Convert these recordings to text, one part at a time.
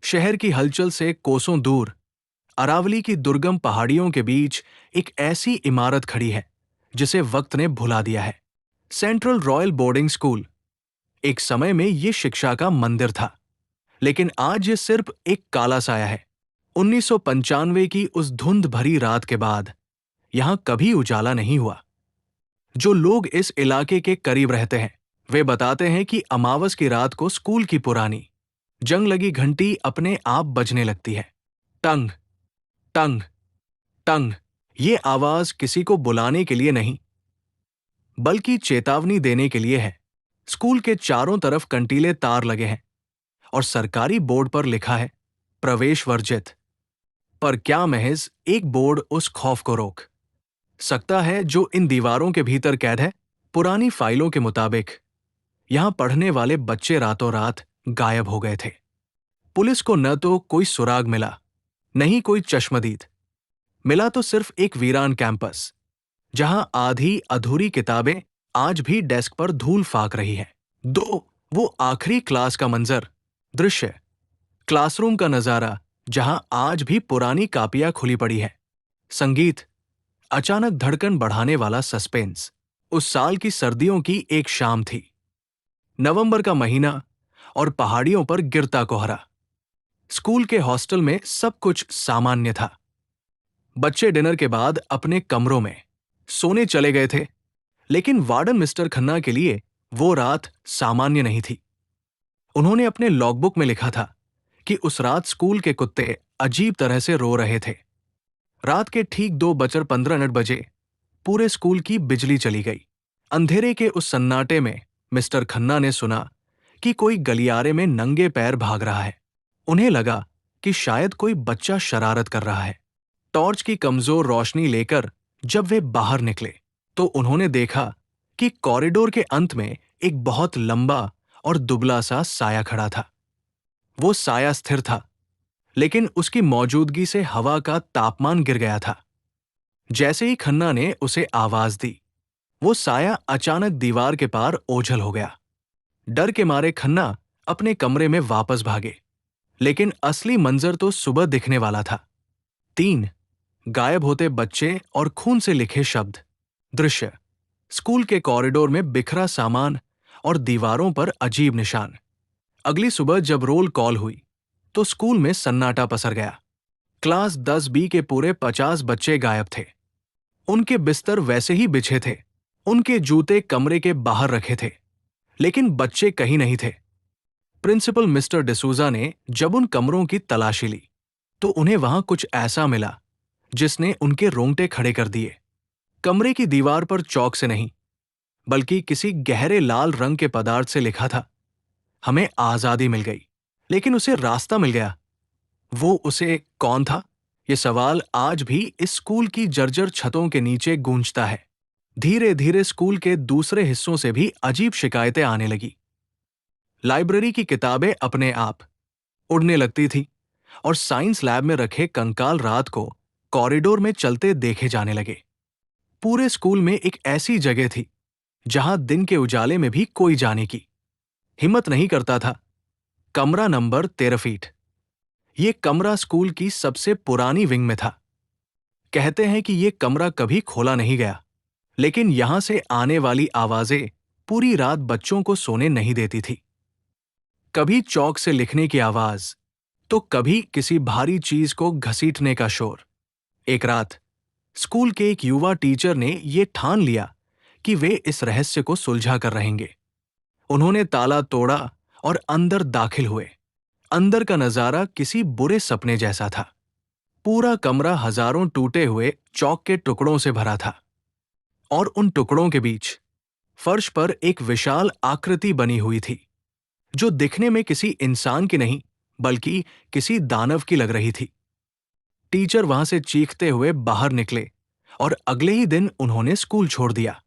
शहर की हलचल से कोसों दूर अरावली की दुर्गम पहाड़ियों के बीच एक ऐसी इमारत खड़ी है जिसे वक्त ने भुला दिया है। Central royal boarding school. एक समय में ये शिक्षा का मंदिर था, लेकिन आज ये सिर्फ एक काला साया है। 1995 की उस धुंध भरी रात के बाद यहां कभी उजाला नहीं हुआ। जो लोग इस इलाके के करीब रहते हैं वे बताते हैं कि अमावस की रात को स्कूल की पुरानी जंग लगी घंटी अपने आप बजने लगती है। टंग टंग टंग। ये आवाज किसी को बुलाने के लिए नहीं, बल्कि चेतावनी देने के लिए है। स्कूल के चारों तरफ कंटीले तार लगे हैं और सरकारी बोर्ड पर लिखा है प्रवेश वर्जित। पर क्या महज एक बोर्ड उस खौफ को रोक सकता है जो इन दीवारों के भीतर कैद है? पुरानी फाइलों के मुताबिक यहां पढ़ने वाले बच्चे रातों रात गायब हो गए थे। पुलिस को न तो कोई सुराग मिला, नहीं कोई चश्मदीद। मिला तो सिर्फ एक वीरान कैंपस, जहां आधी अधूरी किताबें आज भी डेस्क पर धूल फाक रही हैं। वो आखिरी क्लास का मंजर, दृश्य, क्लासरूम का नजारा जहां आज भी पुरानी कापियां खुली पड़ी है। संगीत, अचानक धड़कन बढ़ाने वाला सस्पेंस। उस साल की सर्दियों की एक शाम थी। नवंबर का महीना और पहाड़ियों पर गिरता कोहरा। स्कूल के हॉस्टल में सब कुछ सामान्य था। बच्चे डिनर के बाद अपने कमरों में सोने चले गए थे, लेकिन वार्डन मिस्टर खन्ना के लिए वो रात सामान्य नहीं थी। उन्होंने अपने लॉगबुक में लिखा था कि उस रात स्कूल के कुत्ते अजीब तरह से रो रहे थे। रात के ठीक 2:15 बजे पूरे स्कूल की बिजली चली गई। अंधेरे के उस सन्नाटे में मिस्टर खन्ना ने सुना कि कोई गलियारे में नंगे पैर भाग रहा है। उन्हें लगा कि शायद कोई बच्चा शरारत कर रहा है। टॉर्च की कमजोर रोशनी लेकर जब वे बाहर निकले तो उन्होंने देखा कि कॉरिडोर के अंत में एक बहुत लंबा और दुबला सा साया खड़ा था। वो साया स्थिर था, लेकिन उसकी मौजूदगी से हवा का तापमान गिर गया था। जैसे ही खन्ना ने उसे आवाज दी, वो साया अचानक दीवार के पार ओझल हो गया। डर के मारे खन्ना अपने कमरे में वापस भागे, लेकिन असली मंजर तो सुबह दिखने वाला था। 3 गायब होते बच्चे और खून से लिखे शब्द। दृश्य, स्कूल के कॉरिडोर में बिखरा सामान और दीवारों पर अजीब निशान। अगली सुबह जब रोल कॉल हुई तो स्कूल में सन्नाटा पसर गया। क्लास 10B के पूरे 50 बच्चे गायब थे। उनके बिस्तर वैसे ही बिछे थे, उनके जूते कमरे के बाहर रखे थे, लेकिन बच्चे कहीं नहीं थे। प्रिंसिपल मिस्टर डिसूजा ने जब उन कमरों की तलाशी ली तो उन्हें वहां कुछ ऐसा मिला जिसने उनके रोंगटे खड़े कर दिए। कमरे की दीवार पर चौक से नहीं, बल्कि किसी गहरे लाल रंग के पदार्थ से लिखा था, हमें आजादी मिल गई, लेकिन उसे रास्ता मिल गया। वो उसे कौन था? ये सवाल आज भी इस स्कूल की जर्जर छतों के नीचे गूंजता है। धीरे धीरे स्कूल के दूसरे हिस्सों से भी अजीब शिकायतें आने लगी। लाइब्रेरी की किताबें अपने आप उड़ने लगती थी और साइंस लैब में रखे कंकाल रात को कॉरिडोर में चलते देखे जाने लगे। पूरे स्कूल में एक ऐसी जगह थी जहां दिन के उजाले में भी कोई जाने की हिम्मत नहीं करता था। कमरा नंबर 13 फीट। ये कमरा स्कूल की सबसे पुरानी विंग में था। कहते हैं कि ये कमरा कभी खोला नहीं गया, लेकिन यहां से आने वाली आवाजें पूरी रात बच्चों को सोने नहीं देती थी। कभी चौक से लिखने की आवाज, तो कभी किसी भारी चीज को घसीटने का शोर। एक रात स्कूल के एक युवा टीचर ने यह ठान लिया कि वे इस रहस्य को सुलझा कर रहेंगे। उन्होंने ताला तोड़ा और अंदर दाखिल हुए। अंदर का नजारा किसी बुरे सपने जैसा था। पूरा कमरा हजारों टूटे हुए चौक के टुकड़ों से भरा था, और उन टुकड़ों के बीच फर्श पर एक विशाल आकृति बनी हुई थी, जो दिखने में किसी इंसान की नहीं बल्कि किसी दानव की लग रही थी। टीचर वहां से चीखते हुए बाहर निकले और अगले ही दिन उन्होंने स्कूल छोड़ दिया।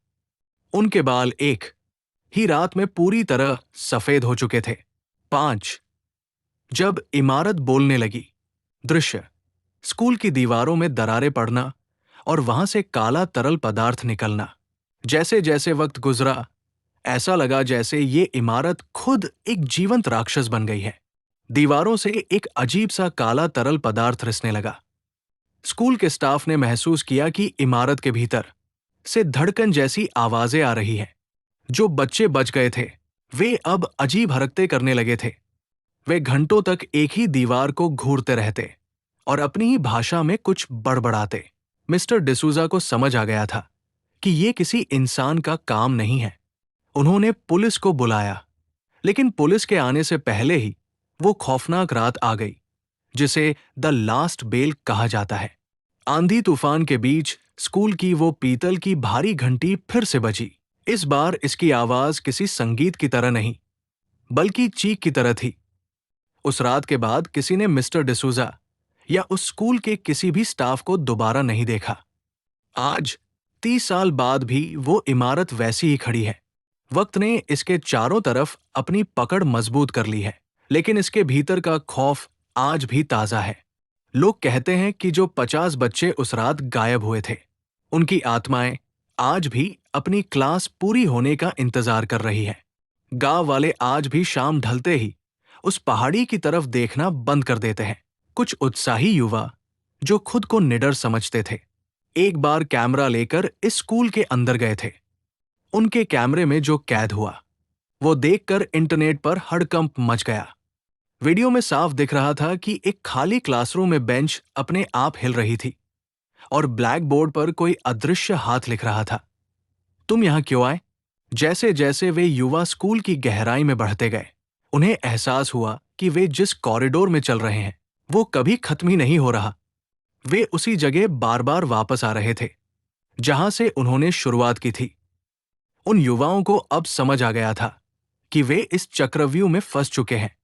उनके बाल एक ही रात में पूरी तरह सफेद हो चुके थे। 5 जब इमारत बोलने लगी। दृश्य, स्कूल की दीवारों में दरारें पड़ना और वहां से काला तरल पदार्थ निकलना। जैसे जैसे वक्त गुजरा, ऐसा लगा जैसे ये इमारत खुद एक जीवंत राक्षस बन गई है। दीवारों से एक अजीब सा काला तरल पदार्थ रिसने लगा। स्कूल के स्टाफ ने महसूस किया कि इमारत के भीतर से धड़कन जैसी आवाजें आ रही हैं। जो बच्चे बच गए थे वे अब अजीब हरकतें करने लगे थे। वे घंटों तक एक ही दीवार को घूरते रहते और अपनी ही भाषा में कुछ बड़बड़ाते। मिस्टर डिसूजा को समझ आ गया था कि ये किसी इंसान का काम नहीं है। उन्होंने पुलिस को बुलाया, लेकिन पुलिस के आने से पहले ही वो खौफनाक रात आ गई जिसे द लास्ट बेल कहा जाता है। आंधी तूफान के बीच स्कूल की वो पीतल की भारी घंटी फिर से बजी। इस बार इसकी आवाज किसी संगीत की तरह नहीं, बल्कि चीख की तरह थी। उस रात के बाद किसी ने मिस्टर डिसूजा या उस स्कूल के किसी भी स्टाफ को दोबारा नहीं देखा। आज 30 साल बाद भी वो इमारत वैसी ही खड़ी है। वक्त ने इसके चारों तरफ अपनी पकड़ मजबूत कर ली है, लेकिन इसके भीतर का खौफ आज भी ताजा है। लोग कहते हैं कि जो 50 बच्चे उस रात गायब हुए थे, उनकी आत्माएं आज भी अपनी क्लास पूरी होने का इंतजार कर रही हैं। गांव वाले आज भी शाम ढलते ही उस पहाड़ी की तरफ देखना बंद कर देते हैं। कुछ उत्साही युवा जो खुद को निडर समझते थे, एक बार कैमरा लेकर इस स्कूल के अंदर गए थे। उनके कैमरे में जो कैद हुआ वो देखकर इंटरनेट पर हड़कंप मच गया। वीडियो में साफ दिख रहा था कि एक खाली क्लासरूम में बेंच अपने आप हिल रही थी और ब्लैक बोर्ड पर कोई अदृश्य हाथ लिख रहा था, तुम यहां क्यों आए? जैसे जैसे वे युवा स्कूल की गहराई में बढ़ते गए, उन्हें एहसास हुआ कि वे जिस कॉरिडोर में चल रहे हैं वो कभी खत्म ही नहीं हो रहा। वे उसी जगह बार बार वापस आ रहे थे जहां से उन्होंने शुरुआत की थी। उन युवाओं को अब समझ आ गया था कि वे इस चक्रव्यूह में फंस चुके हैं।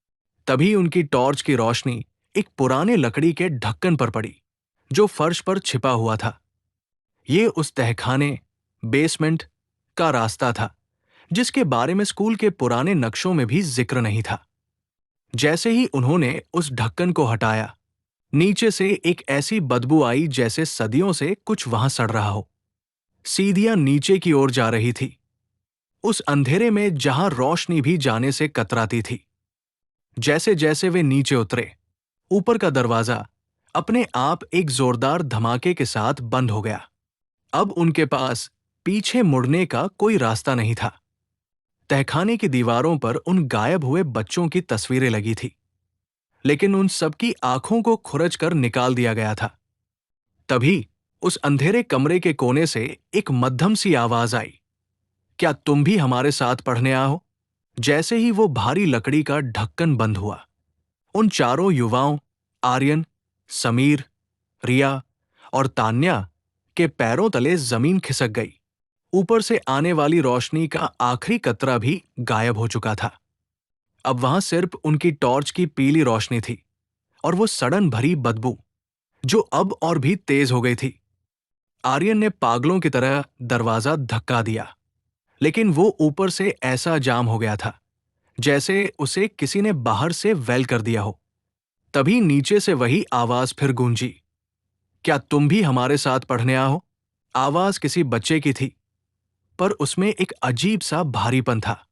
तभी उनकी टॉर्च की रोशनी एक पुराने लकड़ी के ढक्कन पर पड़ी जो फर्श पर छिपा हुआ था। ये उस तहखाने, बेसमेंट का रास्ता था जिसके बारे में स्कूल के पुराने नक्शों में भी जिक्र नहीं था। जैसे ही उन्होंने उस ढक्कन को हटाया, नीचे से एक ऐसी बदबू आई जैसे सदियों से कुछ वहां सड़ रहा हो। सीढ़ियां नीचे की ओर जा रही थी, उस अंधेरे में जहां रोशनी भी जाने से कतराती थी। जैसे जैसे वे नीचे उतरे, ऊपर का दरवाजा अपने आप एक जोरदार धमाके के साथ बंद हो गया। अब उनके पास पीछे मुड़ने का कोई रास्ता नहीं था। तहखाने की दीवारों पर उन गायब हुए बच्चों की तस्वीरें लगी थी, लेकिन उन सबकी आंखों को खुरच कर निकाल दिया गया था। तभी उस अंधेरे कमरे के कोने से एक मध्यम सी आवाज आई, क्या तुम भी हमारे साथ पढ़ने आओ? जैसे ही वो भारी लकड़ी का ढक्कन बंद हुआ, उन चारों युवाओं, आर्यन, समीर, रिया और तान्या के पैरों तले जमीन खिसक गई। ऊपर से आने वाली रोशनी का आखिरी कतरा भी गायब हो चुका था। अब वहां सिर्फ उनकी टॉर्च की पीली रोशनी थी और वो सड़न भरी बदबू जो अब और भी तेज हो गई थी। आर्यन ने पागलों की तरह दरवाजा धक्का दिया, लेकिन वो ऊपर से ऐसा जाम हो गया था जैसे उसे किसी ने बाहर से वेल कर दिया हो। तभी नीचे से वही आवाज फिर गूंजी, क्या तुम भी हमारे साथ पढ़ने आओ? आवाज किसी बच्चे की थी, पर उसमें एक अजीब सा भारीपन था,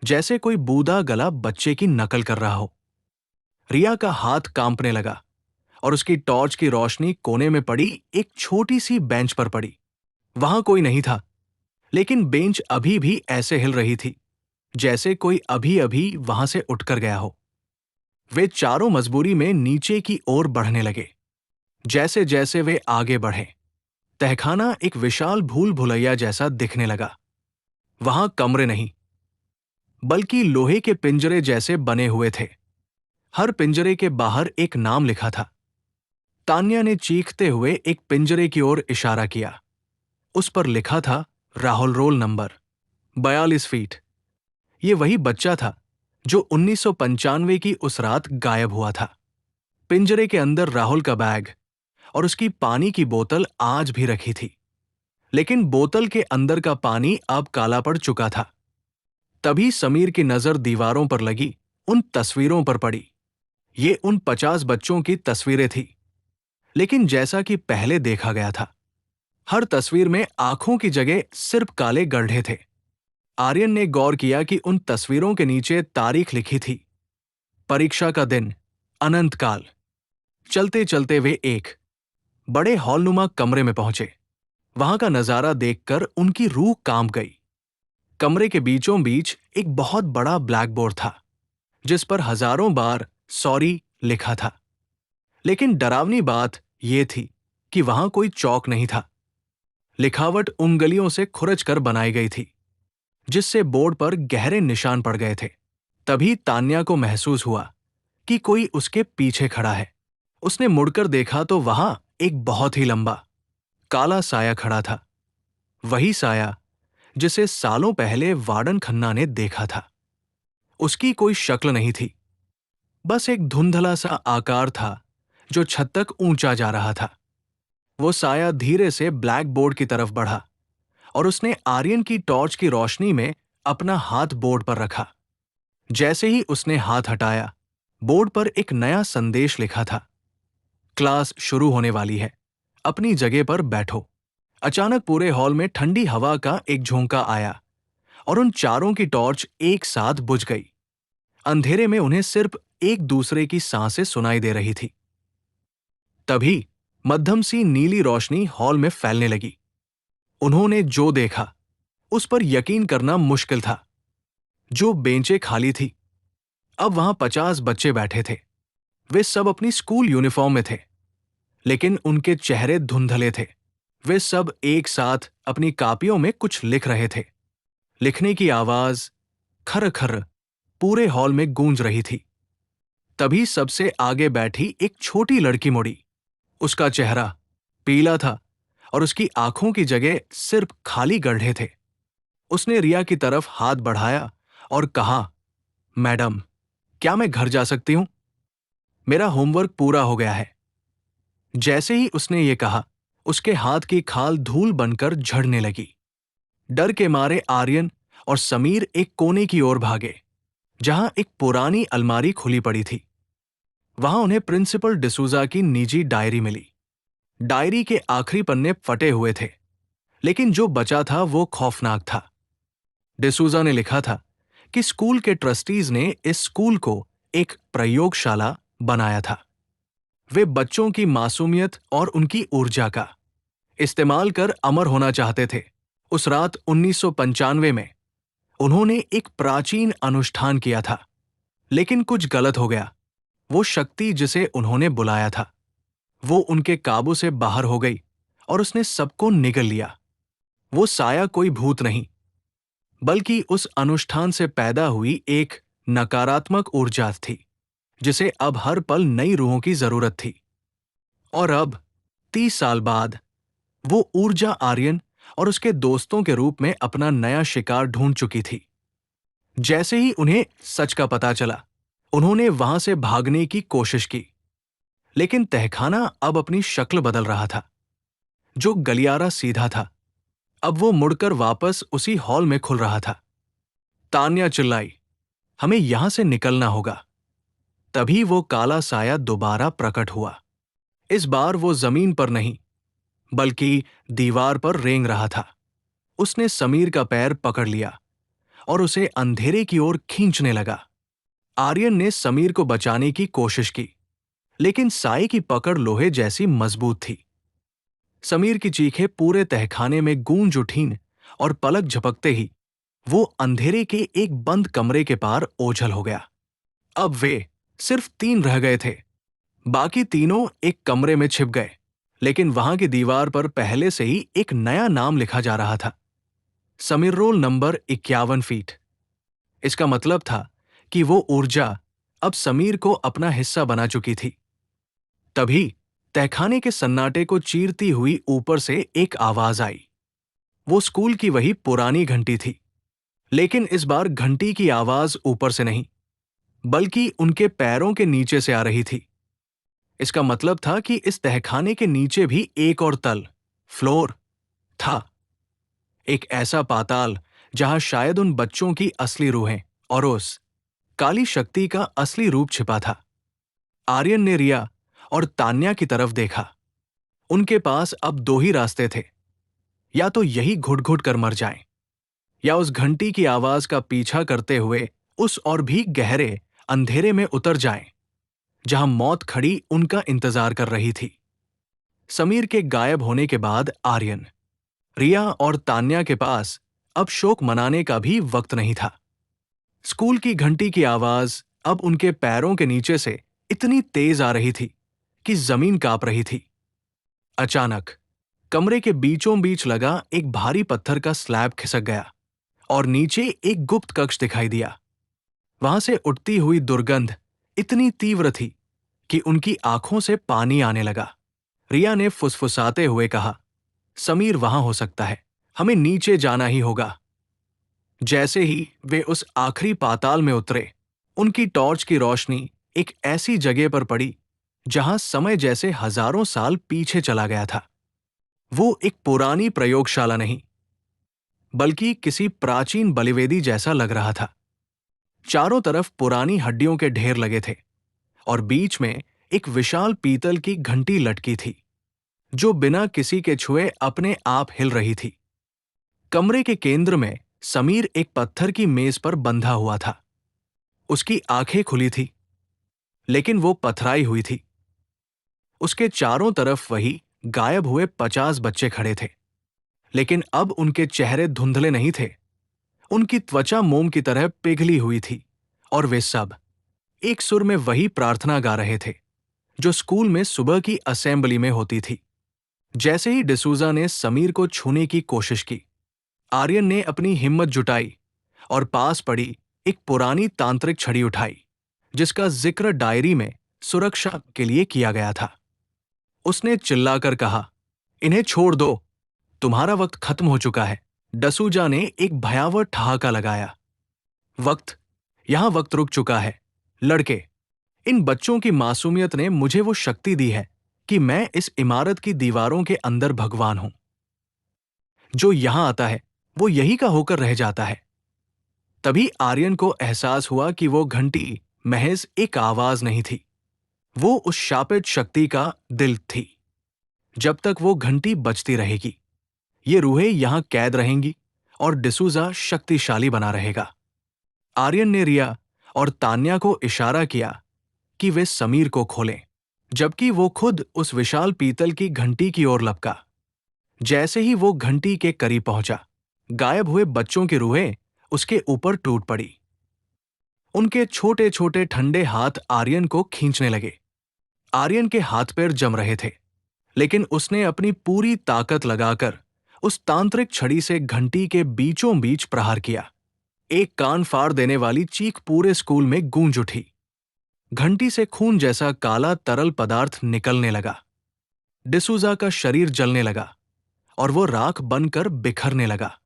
जैसे कोई बूढ़ा गला बच्चे की नकल कर रहा हो। रिया का हाथ कांपने लगा और उसकी टॉर्च की रोशनी कोने में पड़ी एक छोटी सी बेंच पर पड़ी। वहां कोई नहीं था, लेकिन बेंच अभी भी ऐसे हिल रही थी जैसे कोई अभी अभी वहां से उठकर गया हो। वे चारों मजबूरी में नीचे की ओर बढ़ने लगे। जैसे जैसे वे आगे बढ़े, तहखाना एक विशाल भूल भुलैया जैसा दिखने लगा। वहां कमरे नहीं, बल्कि लोहे के पिंजरे जैसे बने हुए थे। हर पिंजरे के बाहर एक नाम लिखा था। तान्या ने चीखते हुए एक पिंजरे की ओर इशारा किया। उस पर लिखा था राहुल, रोल नंबर 42 फीट। ये वही बच्चा था जो 1995 की उस रात गायब हुआ था। पिंजरे के अंदर राहुल का बैग और उसकी पानी की बोतल आज भी रखी थी, लेकिन बोतल के अंदर का पानी अब काला पड़ चुका था। तभी समीर की नजर दीवारों पर लगी उन तस्वीरों पर पड़ी। ये उन 50 बच्चों की तस्वीरें थी, लेकिन जैसा कि पहले देखा गया था, हर तस्वीर में आंखों की जगह सिर्फ काले गड्ढे थे। आर्यन ने गौर किया कि उन तस्वीरों के नीचे तारीख लिखी थी, परीक्षा का दिन, अनंत काल। चलते चलते वे एक बड़े हॉलनुमा कमरे में पहुंचे। वहां का नजारा देखकर उनकी रूह कांप गई। कमरे के बीचों बीच एक बहुत बड़ा ब्लैक बोर्ड था, जिस पर हजारों बार सॉरी लिखा था। लेकिन डरावनी बात यह थी कि वहां कोई चौक नहीं था। लिखावट उंगलियों से खुरच कर बनाई गई थी, जिससे बोर्ड पर गहरे निशान पड़ गए थे। तभी तान्या को महसूस हुआ कि कोई उसके पीछे खड़ा है। उसने मुड़कर देखा तो वहां एक बहुत ही लंबा, काला साया खड़ा था। वही साया जिसे सालों पहले वार्डन खन्ना ने देखा था। उसकी कोई शक्ल नहीं थी, बस एक धुंधला सा आकार था जो छत तक ऊंचा जा रहा था। वो साया धीरे से ब्लैक बोर्ड की तरफ बढ़ा और उसने आर्यन की टॉर्च की रोशनी में अपना हाथ बोर्ड पर रखा। जैसे ही उसने हाथ हटाया, बोर्ड पर एक नया संदेश लिखा था। क्लास शुरू होने वाली है, अपनी जगह पर बैठो। अचानक पूरे हॉल में ठंडी हवा का एक झोंका आया और उन चारों की टॉर्च एक साथ बुझ गई। अंधेरे में उन्हें सिर्फ एक दूसरे की सांसें सुनाई दे रही थी। तभी मध्यम सी नीली रोशनी हॉल में फैलने लगी। उन्होंने जो देखा उस पर यकीन करना मुश्किल था। जो बेंचें खाली थी, अब वहां 50 बच्चे बैठे थे। वे सब अपनी स्कूल यूनिफॉर्म में थे, लेकिन उनके चेहरे धुंधले थे। वे सब एक साथ अपनी कापियों में कुछ लिख रहे थे। लिखने की आवाज खर खर पूरे हॉल में गूंज रही थी। तभी सबसे आगे बैठी एक छोटी लड़की मुड़ी। उसका चेहरा पीला था और उसकी आंखों की जगह सिर्फ खाली गड्ढे थे। उसने रिया की तरफ हाथ बढ़ाया और कहा, मैडम, क्या मैं घर जा सकती हूं? मेरा होमवर्क पूरा हो गया है। जैसे ही उसने ये कहा, उसके हाथ की खाल धूल बनकर झड़ने लगी। डर के मारे आर्यन और समीर एक कोने की ओर भागे, जहां एक पुरानी अलमारी खुली पड़ी थी। वहां उन्हें प्रिंसिपल डिसूजा की निजी डायरी मिली। डायरी के आखिरी पन्ने फटे हुए थे, लेकिन जो बचा था वो खौफनाक था। डिसूजा ने लिखा था कि स्कूल के ट्रस्टीज ने इस स्कूल को एक प्रयोगशाला बनाया था। वे बच्चों की मासूमियत और उनकी ऊर्जा का इस्तेमाल कर अमर होना चाहते थे। उस रात 1995 में उन्होंने एक प्राचीन अनुष्ठान किया था, लेकिन कुछ गलत हो गया। वो शक्ति जिसे उन्होंने बुलाया था, वो उनके काबू से बाहर हो गई और उसने सबको निगल लिया। वो साया कोई भूत नहीं, बल्कि उस अनुष्ठान से पैदा हुई एक नकारात्मक ऊर्जा थी, जिसे अब हर पल नई रूहों की जरूरत थी। और अब 30 साल बाद वो ऊर्जा आर्यन और उसके दोस्तों के रूप में अपना नया शिकार ढूंढ चुकी थी। जैसे ही उन्हें सच का पता चला, उन्होंने वहां से भागने की कोशिश की, लेकिन तहखाना अब अपनी शक्ल बदल रहा था। जो गलियारा सीधा था, अब वो मुड़कर वापस उसी हॉल में खुल रहा था। तान्या चिल्लाई, हमें यहां से निकलना होगा। तभी वो काला साया दोबारा प्रकट हुआ। इस बार वो जमीन पर नहीं, बल्कि दीवार पर रेंग रहा था। उसने समीर का पैर पकड़ लिया और उसे अंधेरे की ओर खींचने लगा। आर्यन ने समीर को बचाने की कोशिश की, लेकिन साए की पकड़ लोहे जैसी मजबूत थी। समीर की चीखें पूरे तहखाने में गूंज उठीं और पलक झपकते ही वो अंधेरे के एक बंद कमरे के पार ओझल हो गया। अब वे सिर्फ 3 रह गए थे। बाकी तीनों एक कमरे में छिप गए, लेकिन वहां की दीवार पर पहले से ही एक नया नाम लिखा जा रहा था, समीर रोल नंबर 51 फीट। इसका मतलब था कि वो ऊर्जा अब समीर को अपना हिस्सा बना चुकी थी। तभी तहखाने के सन्नाटे को चीरती हुई ऊपर से एक आवाज आई। वो स्कूल की वही पुरानी घंटी थी, लेकिन इस बार घंटी की आवाज ऊपर से नहीं, बल्कि उनके पैरों के नीचे से आ रही थी। इसका मतलब था कि इस तहखाने के नीचे भी एक और तल, फ्लोर था। एक ऐसा पाताल जहां शायद उन बच्चों की असली रूहें और उस काली शक्ति का असली रूप छिपा था। आर्यन ने रिया और तान्या की तरफ देखा। उनके पास अब 2 ही रास्ते थे, या तो यही घुट घुट कर मर जाएं, या उस घंटी की आवाज का पीछा करते हुए उस और भी गहरे अंधेरे में उतर जाएं, जहां मौत खड़ी उनका इंतजार कर रही थी। समीर के गायब होने के बाद आर्यन, रिया और तान्या के पास अब शोक मनाने का भी वक्त नहीं था। स्कूल की घंटी की आवाज अब उनके पैरों के नीचे से इतनी तेज आ रही थी कि जमीन कांप रही थी। अचानक कमरे के बीचों बीच लगा एक भारी पत्थर का स्लैब खिसक गया और नीचे एक गुप्त कक्ष दिखाई दिया। वहां से उठती हुई दुर्गंध इतनी तीव्र थी कि उनकी आंखों से पानी आने लगा। रिया ने फुसफुसाते हुए कहा, समीर वहां हो सकता है, हमें नीचे जाना ही होगा। जैसे ही वे उस आखिरी पाताल में उतरे, उनकी टॉर्च की रोशनी एक ऐसी जगह पर पड़ी जहां समय जैसे हजारों साल पीछे चला गया था। वो एक पुरानी प्रयोगशाला नहीं, बल्कि किसी प्राचीन बलिवेदी जैसा लग रहा था। चारों तरफ पुरानी हड्डियों के ढेर लगे थे और बीच में एक विशाल पीतल की घंटी लटकी थी, जो बिना किसी के छुए अपने आप हिल रही थी। कमरे के केंद्र में समीर एक पत्थर की मेज पर बंधा हुआ था। उसकी आंखें खुली थी, लेकिन वो पथराई हुई थी। उसके चारों तरफ वही गायब हुए 50 बच्चे खड़े थे, लेकिन अब उनके चेहरे धुंधले नहीं थे। उनकी त्वचा मोम की तरह पिघली हुई थी और वे सब एक सुर में वही प्रार्थना गा रहे थे जो स्कूल में सुबह की असेंबली में होती थी। जैसे ही डिसूजा ने समीर को छूने की कोशिश की, आर्यन ने अपनी हिम्मत जुटाई और पास पड़ी एक पुरानी तांत्रिक छड़ी उठाई, जिसका जिक्र डायरी में सुरक्षा के लिए किया गया था। उसने चिल्लाकर कहा, इन्हें छोड़ दो, तुम्हारा वक्त खत्म हो चुका है। डसूजा ने एक भयावह ठहाका लगाया। यहां वक्त रुक चुका है। लड़के, इन बच्चों की मासूमियत ने मुझे वो शक्ति दी है कि मैं इस इमारत की दीवारों के अंदर भगवान हूं। जो यहां आता है वो यही का होकर रह जाता है। तभी आर्यन को एहसास हुआ कि वो घंटी महज एक आवाज नहीं थी, वो उस शापित शक्ति का दिल थी। जब तक वो घंटी बजती रहेगी, ये रूहें यहां कैद रहेंगी और डिसूजा शक्तिशाली बना रहेगा। आर्यन ने रिया और तान्या को इशारा किया कि वे समीर को खोलें, जबकि वो खुद उस विशाल पीतल की घंटी की ओर लपका। जैसे ही वो घंटी के करीब पहुंचा, गायब हुए बच्चों की रूहें उसके ऊपर टूट पड़ी। उनके छोटे छोटे ठंडे हाथ आर्यन को खींचने लगे। आर्यन के हाथ पैर जम रहे थे, लेकिन उसने अपनी पूरी ताकत लगाकर उस तांत्रिक छड़ी से घंटी के बीचों बीच प्रहार किया। एक कान फाड़ देने वाली चीख पूरे स्कूल में गूंज उठी। घंटी से खून जैसा काला तरल पदार्थ निकलने लगा। डिसूजा का शरीर जलने लगा और वो राख बनकर बिखरने लगा।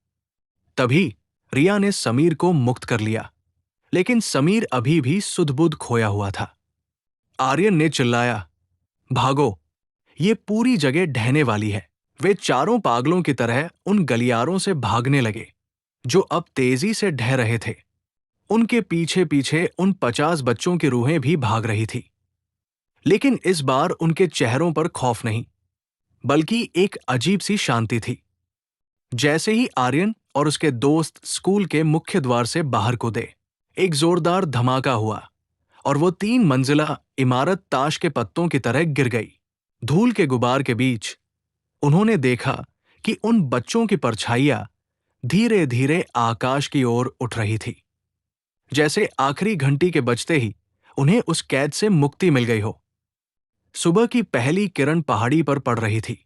तभी रिया ने समीर को मुक्त कर लिया, लेकिन समीर अभी भी सुध-बुध खोया हुआ था। आर्यन ने चिल्लाया, भागो, ये पूरी जगह ढहने वाली है। वे चारों पागलों की तरह उन गलियारों से भागने लगे जो अब तेजी से ढह रहे थे। उनके पीछे पीछे उन 50 बच्चों की रूहें भी भाग रही थी, लेकिन इस बार उनके चेहरों पर खौफ नहीं, बल्कि एक अजीब सी शांति थी। जैसे ही आर्यन और उसके दोस्त स्कूल के मुख्य द्वार से बाहर कूदे, एक जोरदार धमाका हुआ और वो 3 मंजिला इमारत ताश के पत्तों की तरह गिर गई। धूल के गुबार के बीच उन्होंने देखा कि उन बच्चों की परछाइयां धीरे धीरे आकाश की ओर उठ रही थी, जैसे आखिरी घंटी के बजते ही उन्हें उस कैद से मुक्ति मिल गई हो। सुबह की पहली किरण पहाड़ी पर पड़ रही थी।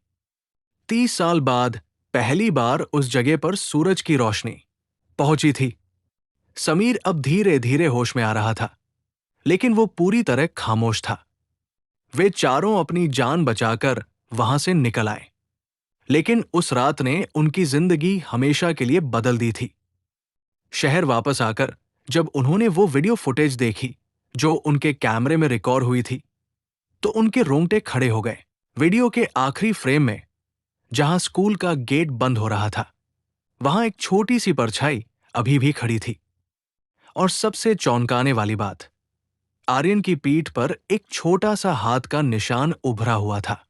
30 साल बाद पहली बार उस जगह पर सूरज की रोशनी पहुंची थी। समीर अब धीरे धीरे होश में आ रहा था, लेकिन वो पूरी तरह खामोश था। वे चारों अपनी जान बचाकर वहां से निकल आए, लेकिन उस रात ने उनकी जिंदगी हमेशा के लिए बदल दी थी। शहर वापस आकर जब उन्होंने वो वीडियो फुटेज देखी जो उनके कैमरे में रिकॉर्ड हुई थी, तो उनके रोंगटे खड़े हो गए। वीडियो के आखिरी फ्रेम में, जहां स्कूल का गेट बंद हो रहा था, वहां एक छोटी सी परछाई अभी भी खड़ी थी। और सबसे चौंकाने वाली बात, आर्यन की पीठ पर एक छोटा सा हाथ का निशान उभरा हुआ था।